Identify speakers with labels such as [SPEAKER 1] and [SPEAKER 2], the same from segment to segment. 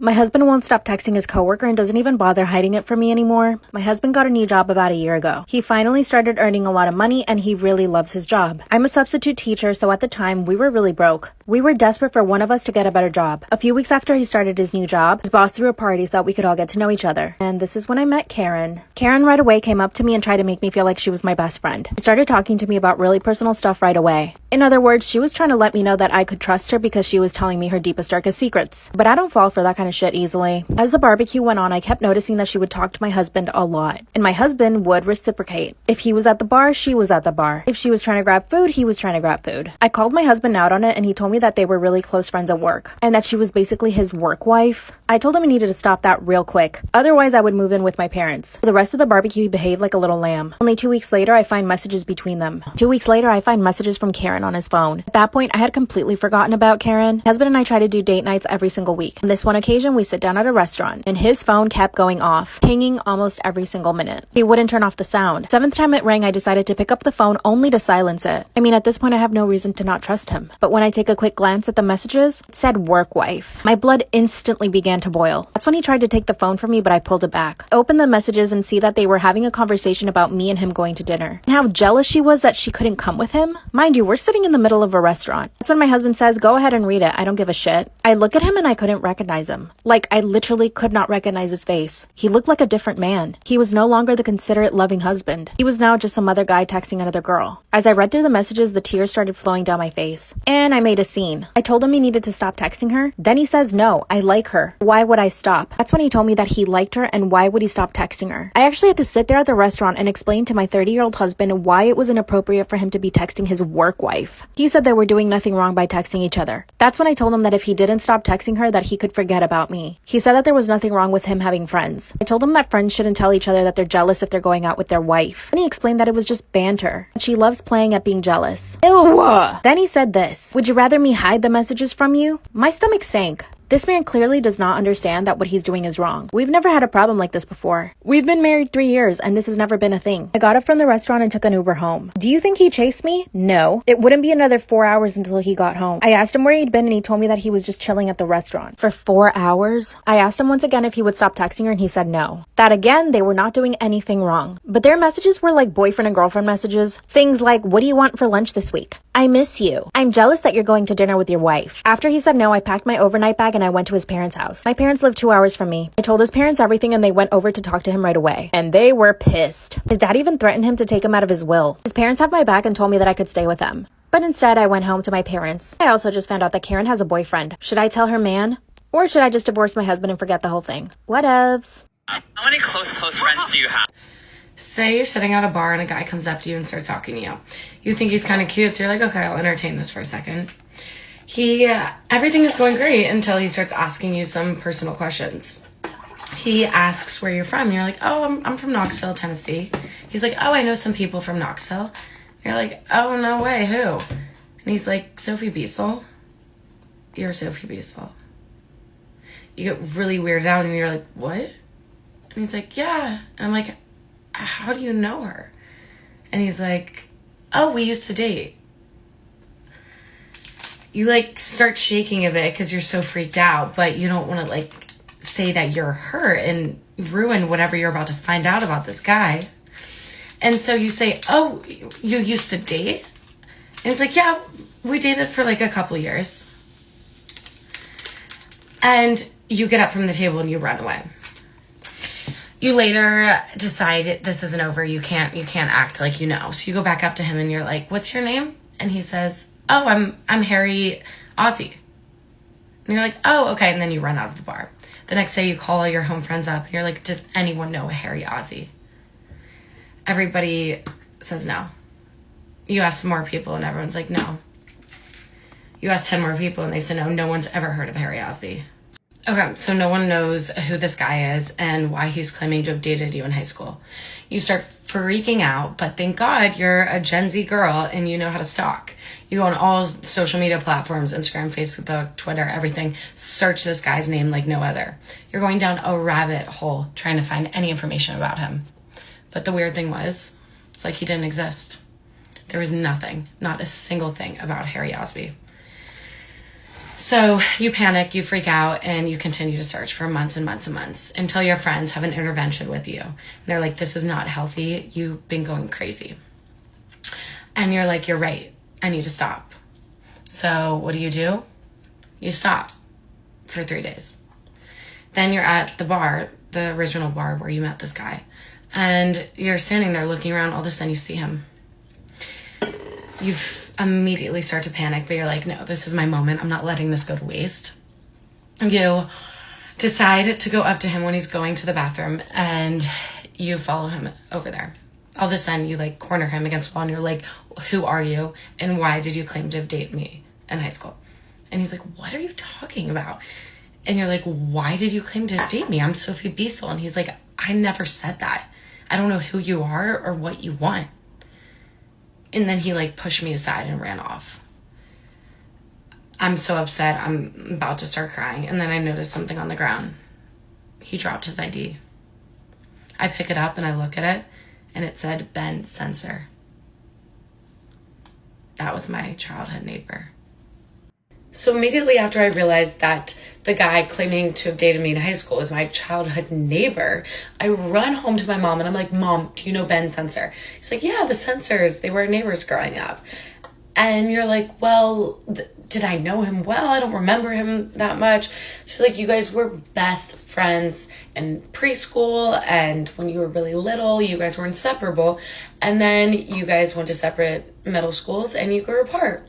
[SPEAKER 1] My husband won't stop texting his coworker and doesn't even bother hiding it from me anymore. My husband got a new job about a year ago. He finally started earning a lot of money and he really loves his job. I'm a substitute teacher, so at the time, we were really broke. We were desperate for one of us to get a better job. A few weeks after he started his new job, his boss threw a party so that we could all get to know each other. And this is when I met Karen. Karen right away came up to me and tried to make me feel like she was my best friend. She started talking to me about really personal stuff right away. In other words, she was trying to let me know that I could trust her because she was telling me her deepest, darkest secrets. But I don't fall for that kind of shit easily. As the barbecue went on, I kept noticing that she would talk to my husband a lot. And my husband would reciprocate. If he was at the bar, she was at the bar. If she was trying to grab food, he was trying to grab food. I called my husband out on it and he told me that they were really close friends at work. And that she was basically his work wife. I told him he needed to stop that real quick. Otherwise, I would move in with my parents. For the rest of the barbecue, he behaved like a little lamb. Only 2 weeks later, I find messages between them. 2 weeks later, I find messages from Karen on his phone. At that point, I had completely forgotten about Karen. My husband and I try to do date nights every single week. On this one occasion, we sit down at a restaurant, and his phone kept going off, pinging almost every single minute. He wouldn't turn off the sound. 7th time it rang, I decided to pick up the phone only to silence it. I mean, at this point, I have no reason to not trust him. But when I take a quick glance at the messages, it said work wife. My blood instantly began to boil. That's when he tried to take the phone from me, but I pulled it back. I opened the messages and see that they were having a conversation about me and him going to dinner. And how jealous she was that she couldn't come with him. Mind you, we're sitting in the middle of a restaurant. That's when my husband says, go ahead and read it. I don't give a shit. I look at him and I couldn't recognize him. Like, I literally could not recognize his face. He looked like a different man. He was no longer the considerate, loving husband. He was now just some other guy texting another girl. As I read through the messages, the tears started flowing down my face. And I made a scene. I told him he needed to stop texting her. Then he says, no, I like her. Why would I stop? That's when he told me that he liked her and why would he stop texting her? I actually had to sit there at the restaurant and explain to my 30-year-old husband why it was inappropriate for him to be texting his work wife. He said they were doing nothing wrong by texting each other. That's when I told him that if he didn't stop texting her, that he could forget about me. He said that there was nothing wrong with him having friends. I told him that friends shouldn't tell each other that they're jealous if they're going out with their wife. And he explained that it was just banter. She loves playing at being jealous. Ew! Then he said this. Would you rather me hide the messages from you? My stomach sank. This man clearly does not understand that what he's doing is wrong. We've never had a problem like this before. We've been married 3 years and this has never been a thing. I got up from the restaurant and took an Uber home. Do you think he chased me? No. It wouldn't be another 4 hours until he got home. I asked him where he'd been and he told me that he was just chilling at the restaurant. For 4 hours? I asked him once again if he would stop texting her and he said no. That again, they were not doing anything wrong. But their messages were like boyfriend and girlfriend messages. Things like, what do you want for lunch this week? I miss you. I'm jealous that you're going to dinner with your wife. After he said no, I packed my overnight bag and I went to his parents' house. My parents live 2 hours from me. I told his parents everything and they went over to talk to him right away. And they were pissed. His dad even threatened him to take him out of his will. His parents have my back and told me that I could stay with them. But instead, I went home to my parents. I also just found out that Karen has a boyfriend. Should I tell her man? Or should I just divorce my husband and forget the whole thing? Whatevs.
[SPEAKER 2] How many close friends do you have?
[SPEAKER 3] Say you're sitting at a bar and a guy comes up to you and starts talking to you. You think he's kind of cute, so you're like, okay, I'll entertain this for a second. Everything is going great until he starts asking you some personal questions. He asks where you're from. You're like, oh, I'm from Knoxville, Tennessee. He's like, oh, I know some people from Knoxville. You're like, oh, no way, who? And he's like, Sophie Beasel. You're Sophie Beasel. You get really weirded out and you're like, what? And he's like, yeah. And I'm like, how do you know her? And he's like, oh, we used to date. You like start shaking a bit because you're so freaked out, but you don't want to like say that you're her and ruin whatever you're about to find out about this guy. And so you say, oh, you used to date? And it's like, yeah, we dated for like a couple years. And you get up from the table and you run away. You later decide this isn't over. You can't act like you know. So you go back up to him and you're like, what's your name? And he says, oh, I'm Harry Ozzy. And you're like, oh, okay. And then you run out of the bar. The next day you call all your home friends up and you're like, does anyone know a Harry Ozzy? Everybody says no. You ask some more people and everyone's like, no. You ask 10 more people and they say no. No one's ever heard of Harry Ozzy. Okay, so no one knows who this guy is and why he's claiming to have dated you in high school. You start freaking out, but thank God you're a Gen Z girl and you know how to stalk. You go on all social media platforms, Instagram, Facebook, Twitter, everything. Search this guy's name like no other. You're going down a rabbit hole trying to find any information about him. But the weird thing was, it's like he didn't exist. There was nothing, not a single thing about Harry Ozzy. So you panic, you freak out, and you continue to search for months and months and months until your friends have an intervention with you. They're like, this is not healthy. You've been going crazy. And you're like, you're right. I need to stop. So what do? You stop for 3 days. Then you're at the bar, the original bar where you met this guy. And you're standing there looking around. All of a sudden you see him. You immediately start to panic, but you're like, no, this is my moment. I'm not letting this go to waste. You decide to go up to him when he's going to the bathroom, and you follow him over there. All of a sudden, you like corner him against the wall, and you're like, who are you? And why did you claim to have dated me in high school? And he's like, what are you talking about? And you're like, why did you claim to date me? I'm Sophie Biesel. And he's like, I never said that. I don't know who you are or what you want. And then he like pushed me aside and ran off. I'm so upset. I'm about to start crying. And then I noticed something on the ground. He dropped his ID. I pick it up and I look at it, and it said Ben Sensor. That was my childhood neighbor. So immediately after I realized that the guy claiming to have dated me in high school is my childhood neighbor, I run home to my mom and I'm like, Mom, do you know Ben Sensor? She's like, yeah, the Sensors, they were neighbors growing up. And you're like, well, did I know him well? I don't remember him that much. She's like, you guys were best friends in preschool, and when you were really little, you guys were inseparable. And then you guys went to separate middle schools and you grew apart.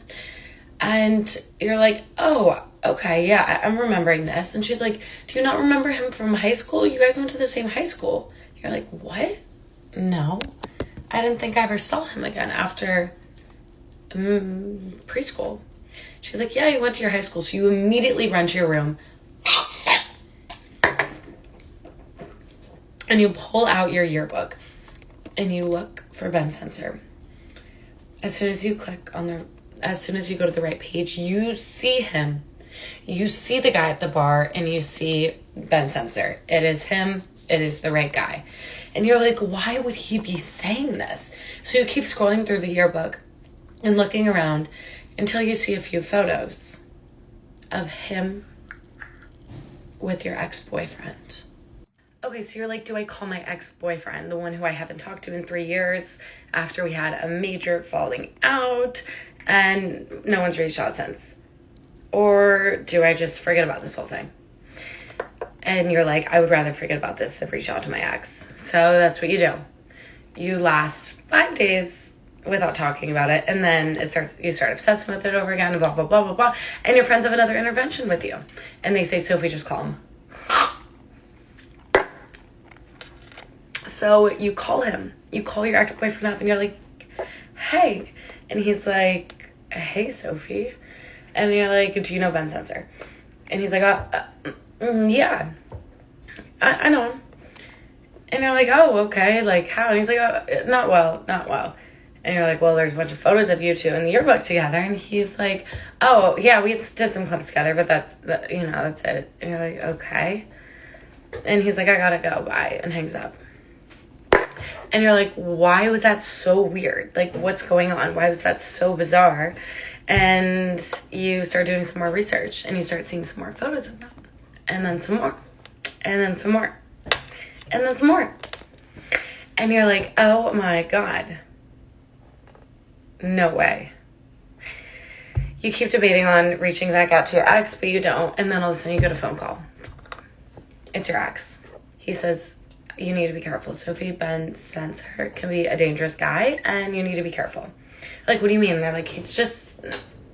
[SPEAKER 3] And you're like, oh, okay, yeah, I'm remembering this. And she's like, do you not remember him from high school? You guys went to the same high school. You're like, what? No. I didn't think I ever saw him again after preschool. She's like, yeah, you went to your high school. So you immediately run to your room and you pull out your yearbook and you look for Ben Sensor. As soon as you go to the right page, you see him. You see the guy at the bar and you see Ben Sensor. It is him. It is the right guy. And you're like, why would he be saying this? So you keep scrolling through the yearbook and looking around until you see a few photos of him with your ex-boyfriend. Okay, so you're like, do I call my ex-boyfriend, the one who I haven't talked to in 3 years, after we had a major falling out and no one's reached out since? Or do I just forget about this whole thing? And you're like, I would rather forget about this than reach out to my ex. So that's what you do. You last 5 days without talking about it, and then you start obsessing with it over again, and blah, blah, blah, blah, blah. And your friends have another intervention with you. And they say, Sophie, just call him. So you call him. You call your ex-boyfriend up and you're like, hey. And he's like, hey, Sophie. And you're like, do you know Ben Sensor? And he's like, yeah, I know him. And you're like, oh, okay, like how? And he's like, oh, not well. And you're like, well, there's a bunch of photos of you two in the yearbook together. And he's like, oh, yeah, we did some clips together, but that's it. And you're like, okay. And he's like, I gotta go, bye, and hangs up. And you're like, why was that so weird? Like, what's going on? Why was that so bizarre? And you start doing some more research, and you start seeing some more photos of them. And then some more. And then some more. And then some more. And you're like, oh my God. No way. You keep debating on reaching back out to your ex, but you don't. And then all of a sudden you get a phone call. It's your ex. He says, you need to be careful. Sophie, Ben Sensor can be a dangerous guy, and you need to be careful. Like, what do you mean? And they're like, he's just,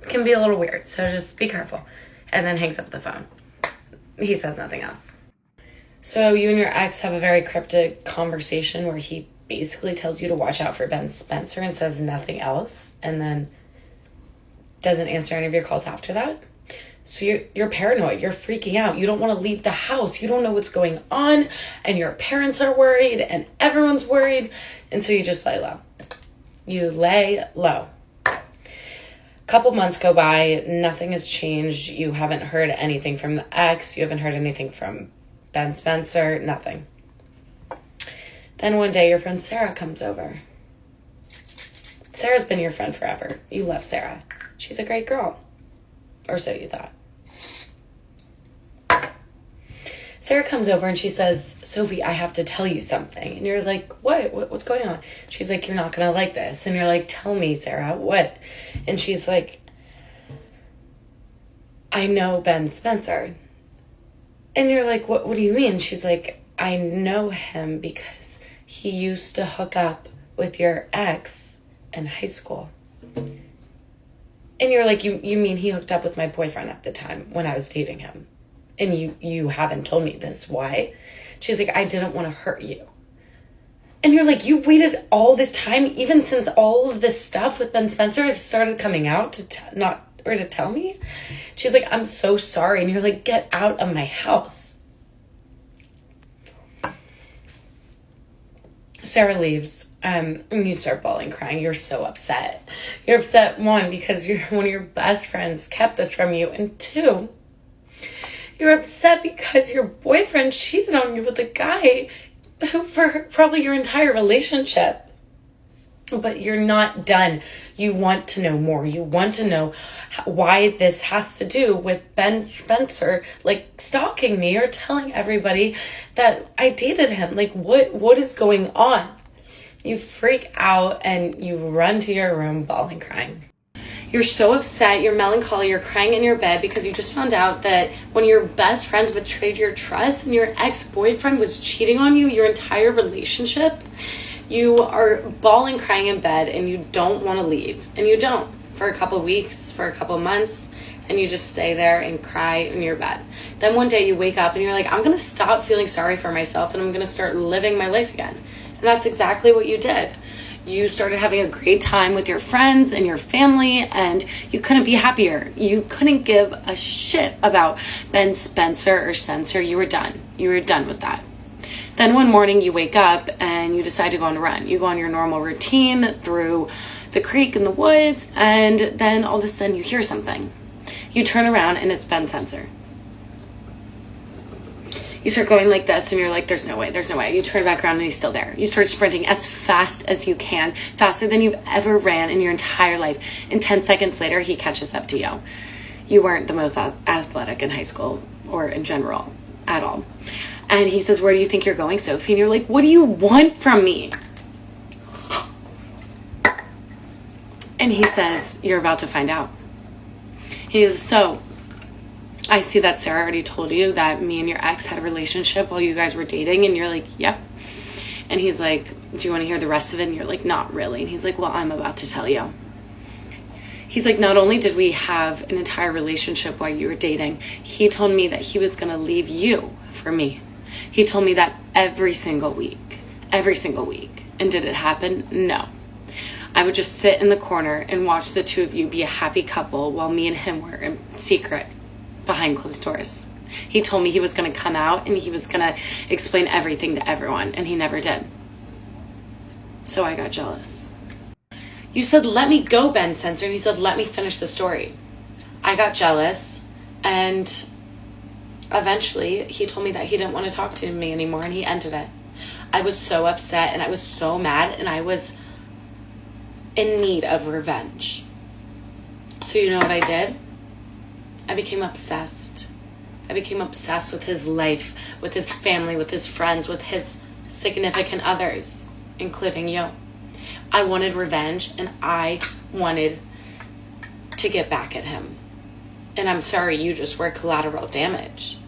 [SPEAKER 3] can be a little weird, so just be careful. And then hangs up the phone. He says nothing else. So you and your ex have a very cryptic conversation where he basically tells you to watch out for Ben Spencer and says nothing else, and then doesn't answer any of your calls after that. So you're paranoid. You're freaking out. You don't want to leave the house. You don't know what's going on, and your parents are worried, and everyone's worried, and so you just lay low. You lay low. Couple months go by. Nothing has changed. You haven't heard anything from the ex. You haven't heard anything from Ben Spencer. Nothing. Then one day your friend Sarah comes over. Sarah's been your friend forever. You love Sarah. She's a great girl. Or so you thought. Sarah comes over and she says, Sophie, I have to tell you something. And you're like, what's going on? She's like, you're not gonna like this. And you're like, tell me, Sarah, what? And she's like, I know Ben Spencer. And you're like, what do you mean? She's like, I know him because he used to hook up with your ex in high school. And you're like, you mean he hooked up with my boyfriend at the time when I was dating him? And you haven't told me this. Why? She's like, I didn't want to hurt you. And you're like, you waited all this time, even since all of this stuff with Ben Spencer has started coming out to tell me? She's like, I'm so sorry. And you're like, get out of my house. Sarah leaves. And you start bawling, crying. You're so upset. You're upset, one, because one of your best friends kept this from you. And two, you're upset because your boyfriend cheated on you with a guy who for probably your entire relationship. But you're not done. You want to know more. You want to know why this has to do with Ben Spencer, like, stalking me or telling everybody that I dated him. Like, what is going on? You freak out and you run to your room bawling, crying. You're so upset, you're melancholy, you're crying in your bed because you just found out that one of your best friends betrayed your trust and your ex-boyfriend was cheating on you your entire relationship. You are bawling, crying in bed, and you don't want to leave. And you don't. For a couple weeks, for a couple months, and you just stay there and cry in your bed. Then one day you wake up and you're like, I'm going to stop feeling sorry for myself and I'm going to start living my life again. And that's exactly what you did. You started having a great time with your friends and your family, and you couldn't be happier. You couldn't give a shit about Ben Spencer or Censor. You were done. You were done with that. Then one morning you wake up and you decide to go on a run. You go on your normal routine through the creek in the woods, and then all of a sudden you hear something. You turn around and it's Ben Spencer. You start going like this and you're like, there's no way. You turn back around and he's still there. You start sprinting as fast as you can, faster than you've ever ran in your entire life. And 10 seconds later, he catches up to you. You weren't the most athletic in high school or in general at all. And he says, where do you think you're going, Sophie? And you're like, what do you want from me? And he says, you're about to find out. He says, so I see that Sarah already told you that me and your ex had a relationship while you guys were dating. And you're like, yep. And he's like, do you want to hear the rest of it? And you're like, not really. And he's like, well, I'm about to tell you. He's like, not only did we have an entire relationship while you were dating, he told me that he was going to leave you for me. He told me that every single week. And did it happen? No. I would just sit in the corner and watch the two of you be a happy couple while me and him were in secret behind closed doors. He told me he was going to come out and he was going to explain everything to everyone, and he never did. So I got jealous. You said, let me go, Ben Spencer, and he said, let me finish the story. I got jealous, and eventually he told me that he didn't want to talk to me anymore, and he ended it. I was so upset, and I was so mad, and I was in need of revenge. So you know what I did? I became obsessed. I became obsessed with his life, with his family, with his friends, with his significant others, including you. I wanted revenge, and I wanted to get back at him. And I'm sorry, you just were collateral damage.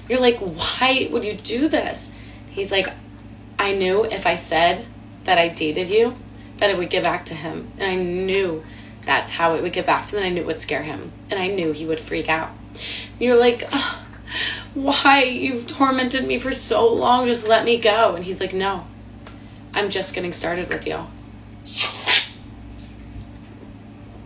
[SPEAKER 3] You're like, why would you do this? He's like, I knew if I said that I dated you, that it would get back to him. And I knew that's how it would get back to him, and I knew it would scare him. And I knew he would freak out. You're like, oh, why? You've tormented me for so long. Just let me go. And he's like, no, I'm just getting started with you.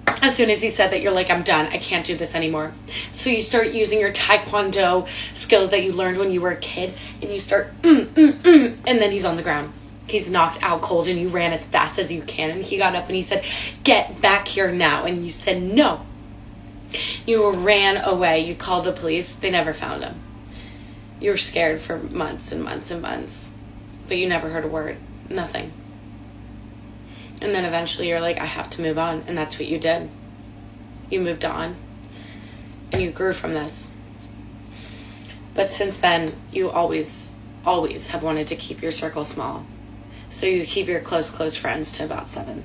[SPEAKER 3] As soon as he said that, you're like, I'm done. I can't do this anymore. So you start using your taekwondo skills that you learned when you were a kid, and you start, and then he's on the ground. He's knocked out cold, and you ran as fast as you can, and he got up and he said, get back here now. And you said, no. You ran away. You called the police. They never found him. You were scared for months and months and months, but you never heard a word. Nothing. And then eventually you're like, I have to move on. And that's what you did. You moved on. And you grew from this. But since then, you always have wanted to keep your circle small. So you keep your close friends to about 7.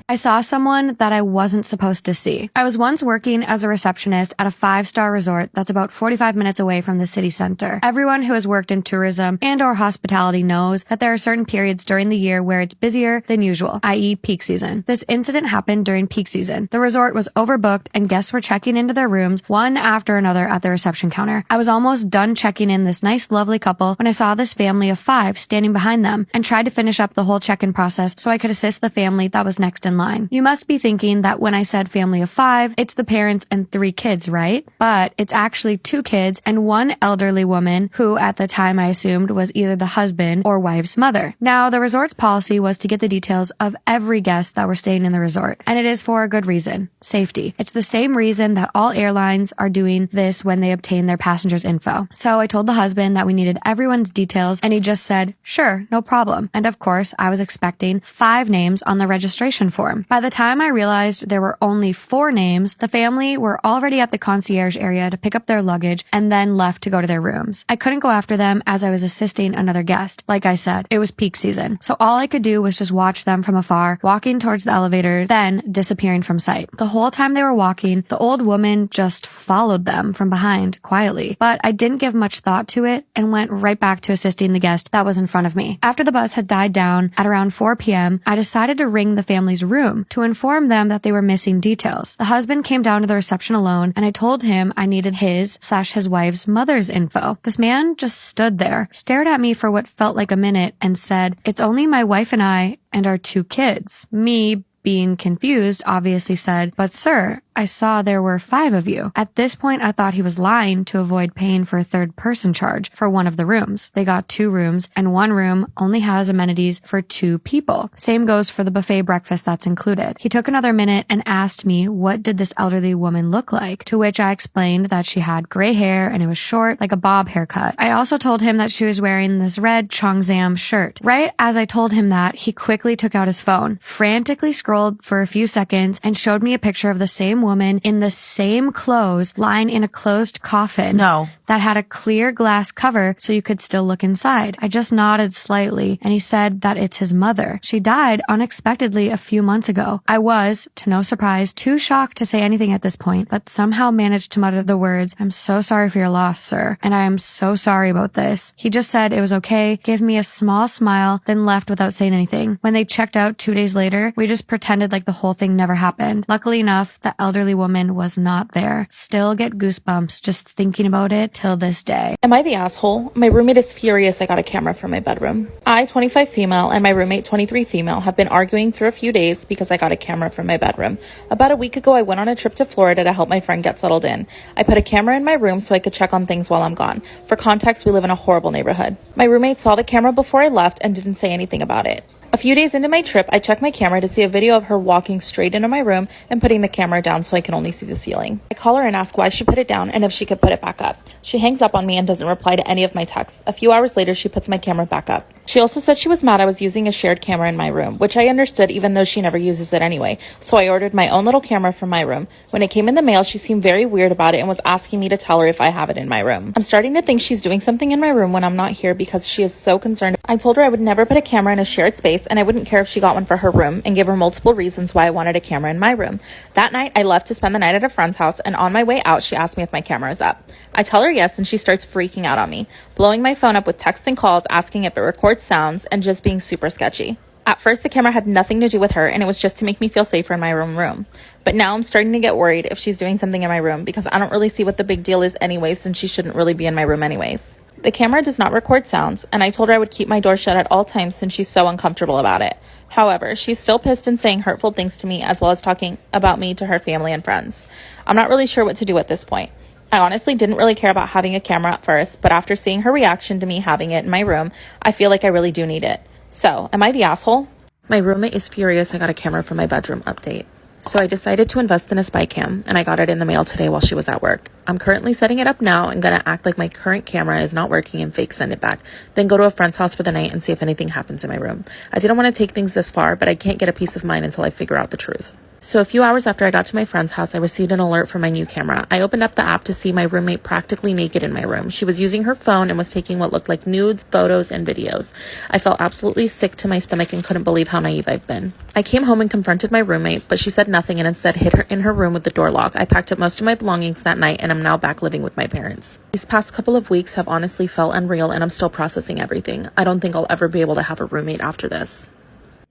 [SPEAKER 4] I saw someone that I wasn't supposed to see. I was once working as a receptionist at a 5-star resort that's about 45 minutes away from the city center. Everyone who has worked in tourism and or hospitality knows that there are certain periods during the year where it's busier than usual, i.e. peak season. This incident happened during peak season. The resort was overbooked and guests were checking into their rooms one after another at the reception counter. I was almost done checking in this nice, lovely couple when I saw this family of 5 standing behind them and tried to finish up the whole check-in process so I could assist the family that was next in line. You must be thinking that when I said family of 5, it's the parents and 3 kids, right? But it's actually 2 kids and 1 elderly woman who at the time I assumed was either the husband or wife's mother. Now, the resort's policy was to get the details of every guest that were staying in the resort, and it is for a good reason, safety. It's the same reason that all airlines are doing this when they obtain their passengers' info. So I told the husband that we needed everyone's details, and he just said, sure, no problem. And of course, I was expecting 5 names on the registration form. By the time I realized there were only 4 names, the family were already at the concierge area to pick up their luggage and then left to go to their rooms. I couldn't go after them as I was assisting another guest. Like I said, it was peak season. So all I could do was just watch them from afar, walking towards the elevator, then disappearing from sight. The whole time they were walking, the old woman just followed them from behind quietly. But I didn't give much thought to it and went right back to assisting the guest that was in front of me. After the bus had died down at around 4 p.m., I decided to ring the family's room to inform them that they were missing details. The husband came down to the reception alone, and I told him I needed his wife's mother's info. This man just stood there, stared at me for what felt like a minute, and said, "It's only my wife and I and our 2 kids." Me, being confused, obviously said, "But sir, I saw there were 5 of you." At this point, I thought he was lying to avoid paying for a third-person charge for one of the rooms. They got 2 rooms, and one room only has amenities for 2 people. Same goes for the buffet breakfast that's included. He took another minute and asked me what did this elderly woman look like, to which I explained that she had gray hair and it was short, like a bob haircut. I also told him that she was wearing this red Chongzam shirt. Right as I told him that, he quickly took out his phone, frantically scrolled for a few seconds, and showed me a picture of the same woman in the same clothes lying in a closed coffin that had a clear glass cover so you could still look inside. I just nodded slightly and he said that it's his mother. She died unexpectedly a few months ago. I was, to no surprise, too shocked to say anything at this point, but somehow managed to mutter the words, "I'm so sorry for your loss, sir, and I am so sorry about this." He just said it was okay, gave me a small smile, then left without saying anything. When they checked out 2 days later, we just pretended like the whole thing never happened. Luckily enough, the elderly woman was not there. Still get goosebumps just thinking about it till this day.
[SPEAKER 5] Am I the asshole? My roommate is furious I got a camera for my bedroom. I, 25 female, and my roommate, 23 female, have been arguing for a few days because I got a camera for my bedroom. About a week ago, I went on a trip to Florida to help my friend get settled in. I put a camera in my room so I could check on things while I'm gone. For context, we live in a horrible neighborhood. My roommate saw the camera before I left and didn't say anything about it. A few days into my trip, I checked my camera to see a video of her walking straight into my room and putting the camera down so I can only see the ceiling. I call her and ask why she put it down and if she could put it back up. She hangs up on me and doesn't reply to any of my texts. A few hours later, she puts my camera back up. She also said she was mad I was using a shared camera in my room, which I understood even though she never uses it anyway, so I ordered my own little camera from my room. When it came in the mail, she seemed very weird about it and was asking me to tell her if I have it in my room. I'm starting to think she's doing something in my room when I'm not here because she is so concerned. I told her I would never put a camera in a shared space and I wouldn't care if she got one for her room, and gave her multiple reasons why I wanted a camera in my room. That night, I left to spend the night at a friend's house, and on my way out, she asked me if my camera is up. I tell her yes, and she starts freaking out on me, blowing my phone up with texts and calls, asking if it records sounds, and just being super sketchy. At first, the camera had nothing to do with her, and it was just to make me feel safer in my own room. But now I'm starting to get worried if she's doing something in my room, because I don't really see what the big deal is anyways, since she shouldn't really be in my room anyways. The camera does not record sounds, and I told her I would keep my door shut at all times since she's so uncomfortable about it. However, she's still pissed and saying hurtful things to me, as well as talking about me to her family and friends. I'm not really sure what to do at this point. I honestly didn't really care about having a camera at first, but after seeing her reaction to me having it in my room, I feel like I really do need it. So, am I the asshole? My roommate is furious I got a camera for my bedroom update. So I decided to invest in a spy cam, and I got it in the mail today while she was at work. I'm currently setting it up now and gonna act like my current camera is not working and fake send it back, then go to a friend's house for the night and see if anything happens in my room. I didn't want to take things this far, but I can't get a peace of mind until I figure out the truth. So a few hours after I got to my friend's house, I received an alert from my new camera. I opened up the app to see my roommate practically naked in my room. She was using her phone and was taking what looked like nudes, photos, and videos. I felt absolutely sick to my stomach and couldn't believe how naive I've been. I came home and confronted my roommate, but she said nothing and instead hid her in her room with the door locked. I packed up most of my belongings that night and I'm now back living with my parents. These past couple of weeks have honestly felt unreal and I'm still processing everything. I don't think I'll ever be able to have a roommate after this.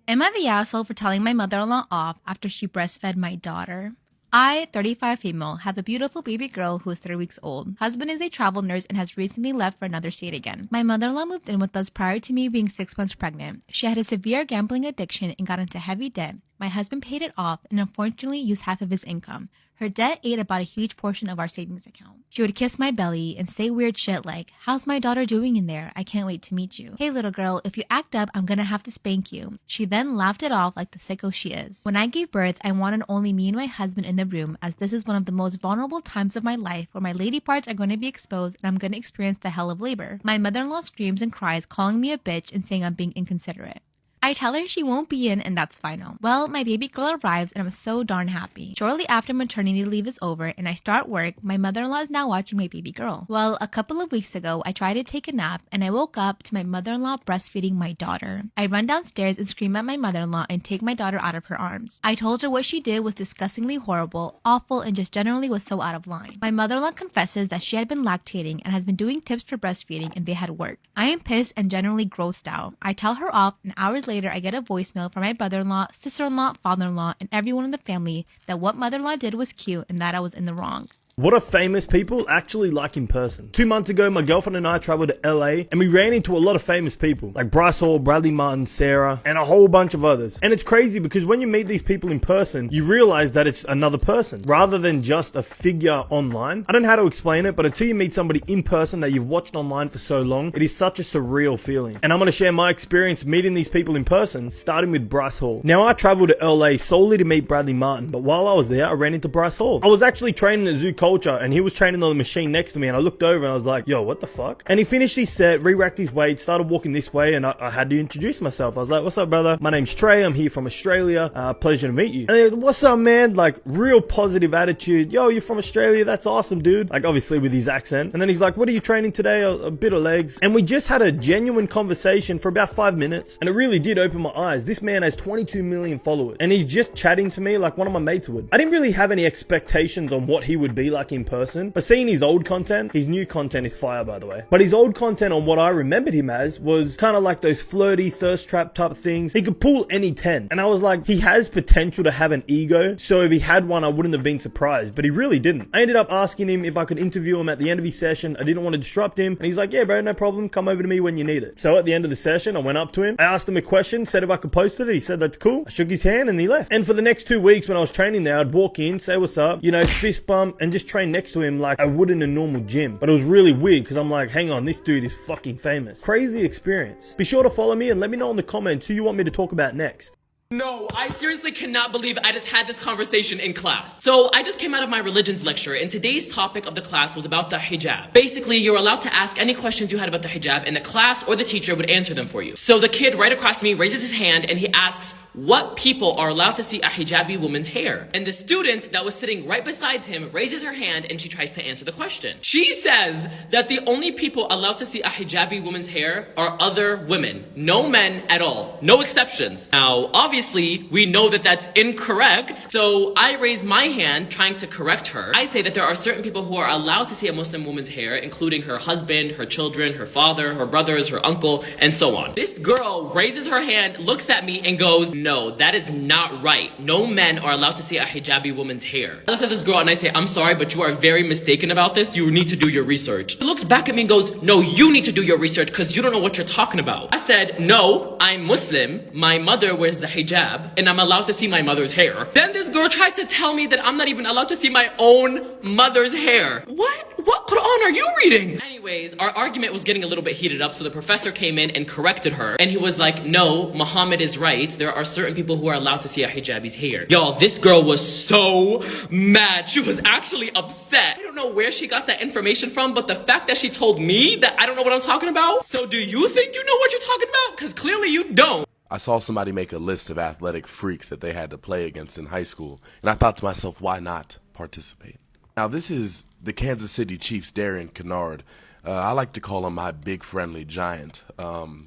[SPEAKER 6] Am I the asshole for telling my mother-in-law off after she breastfed my daughter? I, 35 female, have a beautiful baby girl who is 3 weeks old. Husband is a travel nurse and has recently left for another state again. My mother-in-law moved in with us prior to me being 6 months pregnant. She had a severe gambling addiction and got into heavy debt. My husband paid it off and unfortunately used half of his income. Her debt ate about a huge portion of our savings account. She would kiss my belly and say weird shit like, "How's my daughter doing in there? I can't wait to meet you. Hey little girl, if you act up, I'm gonna have to spank you." She then laughed it off like the sicko she is. When I gave birth, I wanted only me and my husband in the room, as this is one of the most vulnerable times of my life where my lady parts are going to be exposed and I'm going to experience the hell of labor. My mother-in-law screams and cries, calling me a bitch and saying I'm being inconsiderate. I tell her she won't be in and that's final. Well, my baby girl arrives and I'm so darn happy. Shortly after maternity leave is over and I start work, my mother-in-law is now watching my baby girl. Well, a couple of weeks ago, I tried to take a nap and I woke up to my mother-in-law breastfeeding my daughter. I run downstairs and scream at my mother-in-law and take my daughter out of her arms. I told her what she did was disgustingly horrible, awful, and just generally was so out of line. My mother-in-law confesses that she had been lactating and has been doing tips for breastfeeding and they had worked. I am pissed and generally grossed out. I tell her off and hours later I get a voicemail from my brother-in-law, sister-in-law, father-in-law, and everyone in the family that what mother-in-law did was cute and that I was in the wrong.
[SPEAKER 7] What are famous people actually like in person? 2 months ago, my girlfriend and I traveled to LA and we ran into a lot of famous people like Bryce Hall, Bradley Martin, Sarah, and a whole bunch of others. And it's crazy because when you meet these people in person, you realize that it's another person rather than just a figure online. I don't know how to explain it, but until you meet somebody in person that you've watched online for so long, it is such a surreal feeling. And I'm going to share my experience meeting these people in person, starting with Bryce Hall. Now, I traveled to LA solely to meet Bradley Martin, but while I was there, I ran into Bryce Hall. I was actually training at Zoo Culture and he was training on the machine next to me and I looked over and I was like, yo, what the fuck? And he finished his set, re-racked his weight, started walking this way and I had to introduce myself. I was like, what's up, brother? My name's Trey. I'm here from Australia. Pleasure to meet you. And he was, what's up, man? Like, real positive attitude. Yo, you're from Australia? That's awesome, dude. Like, obviously with his accent. And then he's like, what are you training today? A bit of legs. And we just had a genuine conversation for about 5 minutes. And it really did open my eyes. This man has 22 million followers and he's just chatting to me like one of my mates would. I didn't really have any expectations on what he would be like in person, but seeing his old content, his new content is fire, by the way. But his old content on what I remembered him as was kind of like those flirty thirst trap type of things. He could pull any 10. And I was like, he has potential to have an ego. So if he had one, I wouldn't have been surprised, but he really didn't. I ended up asking him if I could interview him at the end of his session. I didn't want to disrupt him. And he's like, yeah, bro, no problem. Come over to me when you need it. So at the end of the session, I went up to him. I asked him a question, said if I could post it. He said, that's cool. I shook his hand and he left. And for the next 2 weeks when I was training there, I'd walk in, say what's up, fist bump and just train next to him like I would in a normal gym. But it was really weird because I'm like, hang on, this dude is fucking famous. Crazy experience. Be sure to follow me and let me know in the comments who you want me to talk about next.
[SPEAKER 2] No, I seriously cannot believe I just had this conversation in class. So I just came out of my religions lecture and today's topic of the class was about the hijab. Basically, you're allowed to ask any questions you had about the hijab and the class or the teacher would answer them for you. So the kid right across from me raises his hand and he asks, what people are allowed to see a hijabi woman's hair? And the student that was sitting right beside him raises her hand and she tries to answer the question. She says that the only people allowed to see a hijabi woman's hair are other women. No men at all. No exceptions. Now, obviously, we know that that's incorrect. So I raise my hand trying to correct her. I say that there are certain people who are allowed to see a Muslim woman's hair, including her husband, her children, her father, her brothers, her uncle, and so on. This girl raises her hand, looks at me, and goes, no, that is not right. No men are allowed to see a hijabi woman's hair. I look at this girl and I say, I'm sorry, but you are very mistaken about this. You need to do your research. She looks back at me and goes, no, you need to do your research because you don't know what you're talking about. I said, no, I'm Muslim. My mother wears the hijab and I'm allowed to see my mother's hair. Then this girl tries to tell me that I'm not even allowed to see my own mother's hair. What Quran are you reading? Anyways, our argument was getting a little bit heated up, so the professor came in and corrected her. And he was like, no, Muhammad is right. There are certain people who are allowed to see a hijabi's hair. Y'all, this girl was so mad. She was actually upset. I don't know where she got that information from, but the fact that she told me that I don't know what I'm talking about. So do you think you know what you're talking about? Because clearly you don't.
[SPEAKER 8] I saw somebody make a list of athletic freaks that they had to play against in high school, and I thought to myself, why not participate? Now, this is the Kansas City Chiefs' Darian Kennard. I like to call him my big friendly giant.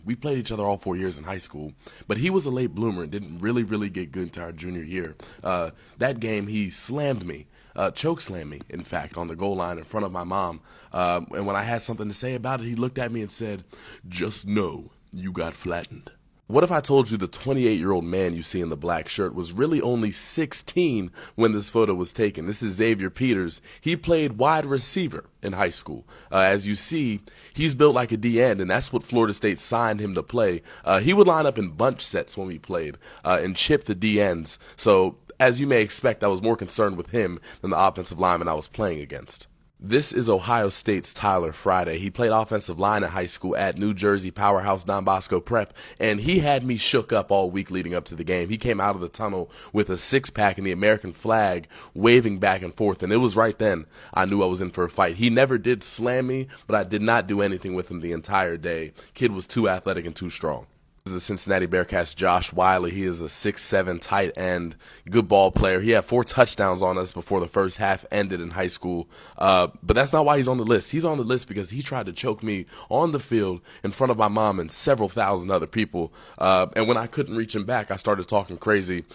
[SPEAKER 8] We played each other all 4 years in high school, but he was a late bloomer and didn't really get good until our junior year. That game, he slammed me. Choke slammed me, in fact, on the goal line in front of my mom. And when I had something to say about it, he looked at me and said, "Just know you got flattened." What if I told you the 28-year-old man you see in the black shirt was really only 16 when this photo was taken? This is Xavier Peters. He played wide receiver in high school. As you see, he's built like a D-end, and that's what Florida State signed him to play. He would line up in bunch sets when we played and chip the D-ends. So, as you may expect, I was more concerned with him than the offensive lineman I was playing against. This is Ohio State's Tyler Friday. He played offensive line in high school at New Jersey powerhouse Don Bosco Prep, and he had me shook up all week leading up to the game. He came out of the tunnel with a six-pack and the American flag waving back and forth, and it was right then I knew I was in for a fight. He never did slam me, but I did not do anything with him the entire day. Kid was too athletic and too strong. This is the Cincinnati Bearcats' Josh Wiley. He is a 6'7" tight end, good ball player. He had 4 touchdowns on us before the first half ended in high school. But that's not why he's on the list. He's on the list because he tried to choke me on the field in front of my mom and several thousand other people. And when I couldn't reach him back, I started talking crazy,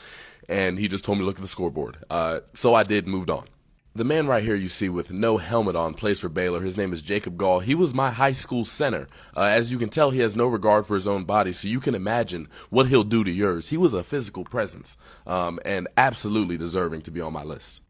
[SPEAKER 8] and he just told me to look at the scoreboard. So I did, moved on. The man right here you see with no helmet on plays for Baylor. His name is Jacob Gall. He was my high school center. As you can tell, he has no regard for his own body, so you can imagine what he'll do to yours. He was a physical presence and absolutely deserving to be on my list.